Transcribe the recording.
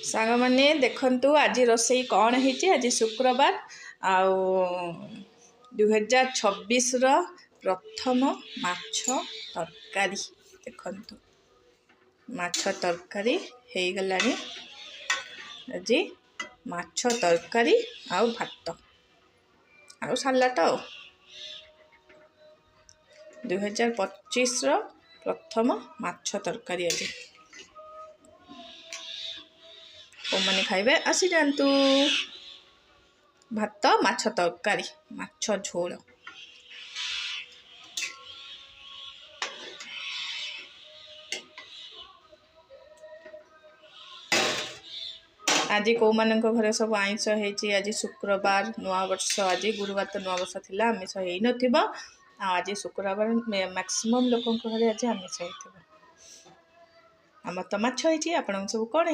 सांग माने देखंतु आज रोसई कौन है आज शुक्रवार आउ 2026 प्रथम माछ तरकारी देखंतु माछ तरकारी हो गलानी आज माछ तरकारी आउ भात आउ सालाड आउ 2025 प्रथम माछ तरकारी आज मैंने खाइबे आसी जातु भात माछ तरकारी माछ झोल आज कौ मान घरे सब आइंस होती आज शुक्रवार नुआ वर्ष आज गुरुवार तो नुआ वर्ष थी आमिष हो न आज शुक्रवार मैक्सिमम लोक घरे आज आमिष होम तो माछ होती आप सब कौन